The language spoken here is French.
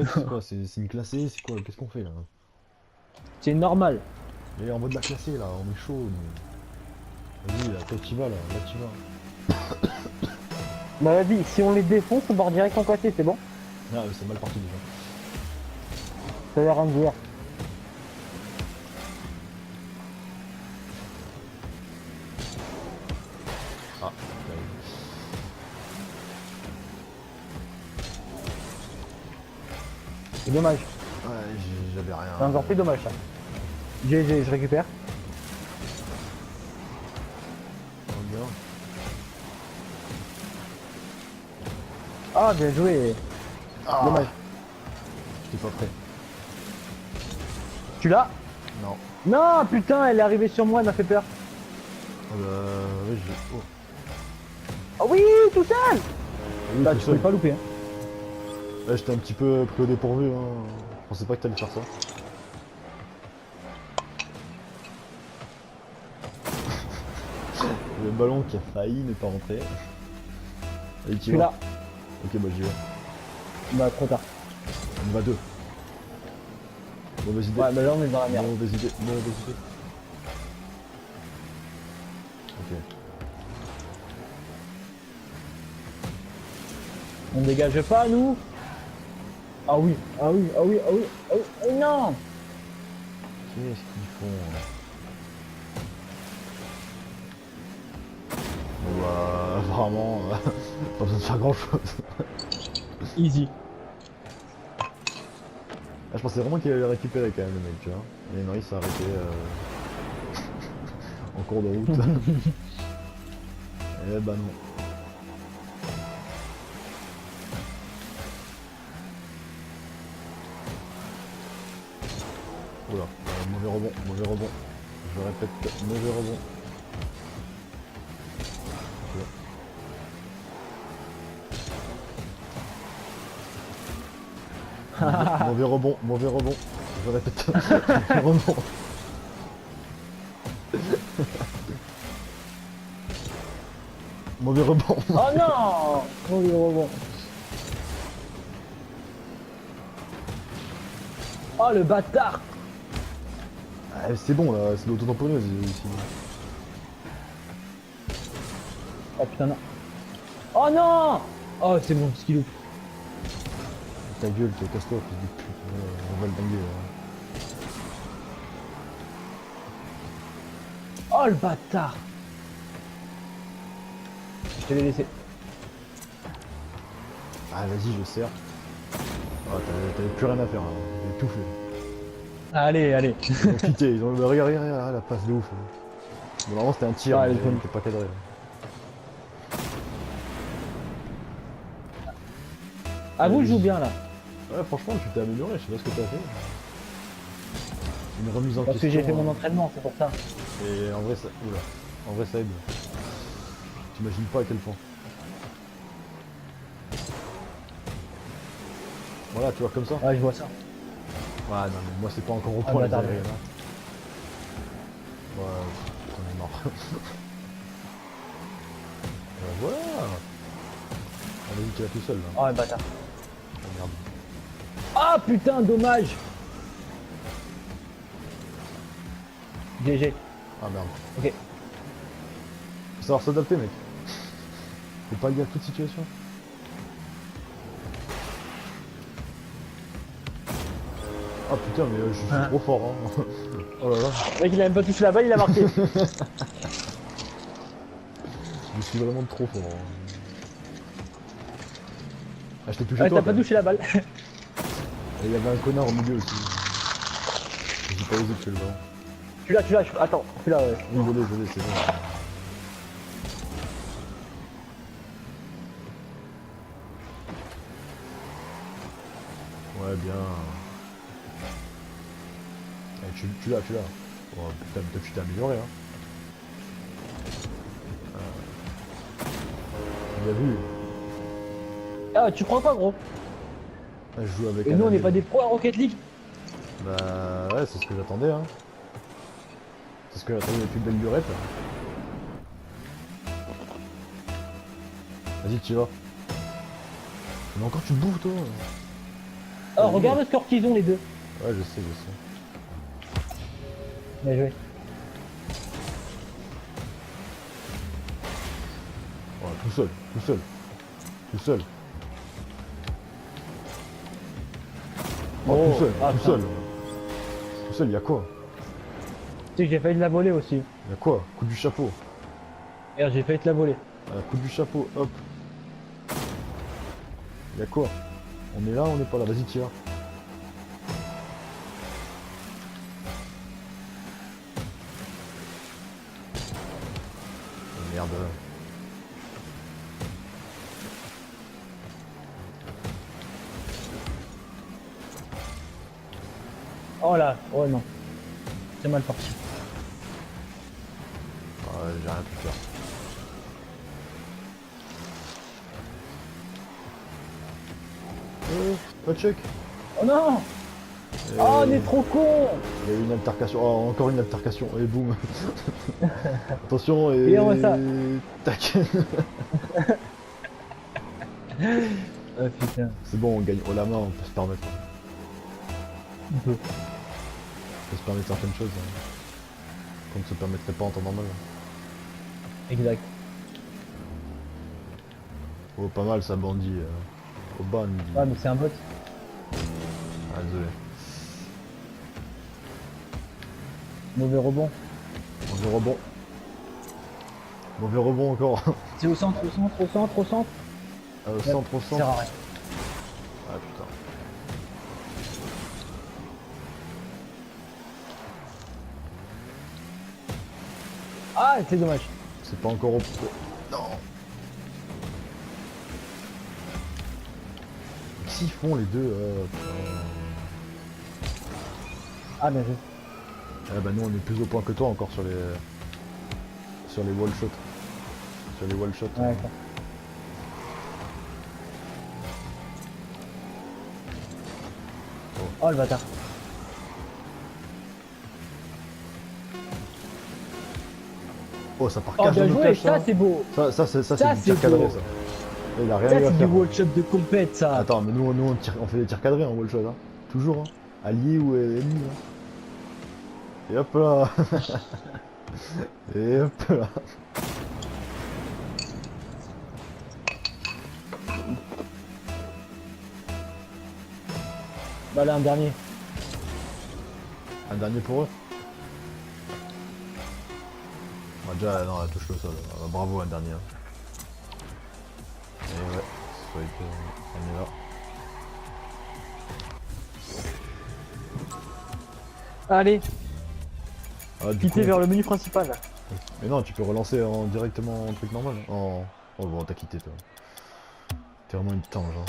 compète, c'est quoi? C'est une classée, c'est quoi? Qu'est-ce qu'on fait là? C'est normal. Et en mode de la classée là, on est chaud. Vas-y, là, toi tu vas là tu vas. Bah vas-y, si on les défonce, on part direct en classé, c'est bon? Ah, c'est mal parti déjà. Ça a l'air un dire. Ah, C'est dommage. ouais, j'avais rien. C'est encore plus dommage ça. GG, je récupère. On y va. Ah, bien joué. Ah, Dommage. j'étais pas prêt. Tu l'as? Non. Non, putain, elle est arrivée sur moi, elle m'a fait peur. Ah bah, ouais, je. Oh. Oh oui, tout seul. Oui, Bah, tout tu seul. peux pas louper. Hein. Ouais, j'étais un petit peu pris au dépourvu. Hein. Je pensais pas que t'allais faire ça. Le ballon qui a failli ne pas rentrer. Allez, Je tu suis vas. là. Ok, bah j'y vais. Bah, trop tard. On y va deux. Mauvaise idée. Ouais, bah là, on est dans la merde. Mauvaise idée. Mauvaise idée. Ok. On dégage pas, nous? Ah oui, ah oui, ah oui, ah oui, ah oui, oh non! Qu'est-ce qu'ils font Bon bah, apparemment, pas besoin de faire grand chose. Easy. Ah, je pensais vraiment qu'il allait le récupérer quand même, le mec, tu vois. Mais non, il s'est arrêté en cours de route. Eh bah non. Oula, mauvais rebond, mauvais rebond. Je répète, mauvais rebond. Mauvais rebond, mauvais rebond. Je répète, mauvais rebond. Mauvais rebond. Oh non! Oh le rebond. Oh le bâtard! Ah, c'est bon là, c'est l'auto-tamponneuse ici. Oh putain non. Oh non! Oh c'est bon, ce qu'il loupe. Ta gueule, casse-toi, fils de pute. On va le dinguer là. Oh le bâtard! Je te l'ai laissé. Ah vas-y, je sers. Ah, t'avais plus rien à faire, hein. T'avais tout fait. Allez, allez. Ils ont quitté, ils ont. Bah, regarde, regarde, regarde, la passe de ouf. Bon, normalement c'était un tir, Ah, mais elle est bonne. il était pas cadré. Ah vous, Ouais, je joue bien là. Ouais, franchement, tu t'es amélioré, je sais pas ce que t'as fait. Une remise en Parce que question. j'ai fait mon hein. entraînement, c'est pour ça. Et en vrai, ça. Oula. En vrai, ça aide. T'imagines pas à quel point. Voilà, tu vois, comme ça. Ouais, je vois ça. Ouais, non, mais moi, c'est pas encore au Ah, point, les bâtard. aériens, là. Ouais, j'en ai marre. Voilà. On a vu qu'il a tout seul, là. Oh le bâtard. Oh, merde. Ah putain, dommage! GG. Ah, merde. Ok. Faut savoir s'adapter, mec. Faut pas lier à toute situation. Ah putain, mais je suis Hein. trop fort, hein. Oh là là. Le mec il a même pas touché la balle, il a marqué. Je suis vraiment trop fort. hein. Ah, je t'ai touché Ouais, toi. t'as pas quand même. touché la balle. Et il y avait un connard au milieu aussi. J'ai pas osé tuer le ballon. Tu l'as, attends, tu l'as, ouais. Oui, je l'ai, c'est bon. Ouais, bien. Eh, tu l'as. Oh, putain, tu t'es amélioré, hein. Il a vu. Ah, tu crois pas, gros? Ah, je joue avec Et un nous, on n'est ami. pas des pros à Rocket League? Bah ouais, c'est ce que j'attendais, hein. C'est ce que j'attendais depuis belle lurette. Vas-y, tu y vas. Mais encore tu te bouffes, toi. Oh, regarde le score qu'ils ont les deux. Ouais, je sais, je sais. Bien joué. Ouais, tout seul, tout seul. Tout seul. Oh, tout seul, ah, tout putain. seul. Tout seul, y'a quoi? Tu sais que j'ai failli te la voler aussi. Y'a quoi? Coup du chapeau. Regarde, j'ai failli te la voler. Coup du chapeau, hop. Y'a quoi? On est là, on est pas là, vas-y tire. Oh, merde. Oh là, oh non. C'est mal parti. J'ai rien pu faire. Pas de check. Oh non. Oh, on est trop con. Il y a eu une altercation. Oh, encore une altercation. Et boum. Attention et. Et on voit ça. Tac. Oh putain. C'est bon, on gagne haut la main, on peut se permettre. On peut. On peut se permettre certaines choses. Qu'on ne se permettrait pas en temps normal. Exact. Oh, pas mal ça, bandit. Au bandit. Ouais, mais c'est un bot. Ah, désolé. Mauvais rebond. Mauvais rebond. Mauvais rebond encore. C'est au centre, au centre, au centre, au centre. Au centre, au Ça sert centre. à rien. Ah putain. Ah, c'est dommage. C'est pas encore au. Non. Qu'est-ce qu'ils font les deux Ah, bien joué. Ah bah nous on est plus au point que toi encore sur les wall shots. Sur les wall shots. Ouais, d'accord. Oh le bâtard. Oh ça part Oh cache bien dans nos joué, caches, ça c'est beau. Ça c'est Ça, du tir c'est cadré beau. ça. Il a rien Ça eu à c'est du faire. wall shot de compète ça. Attends mais nous on fait des tirs cadrés en wall shot hein. Toujours hein. Allié ou ennemi hein. Et hop là. Et hop là. Bah là un dernier. Un dernier pour eux. Bah, déjà non elle touche le sol. Ah, bravo un dernier. Hein. Et ouais, on est là. Allez, Ah, du quitter coup, vers le menu principal. mais non, tu peux relancer directement en truc normal. Oh bon, t'as quitté toi. T'es vraiment une tange. Hein.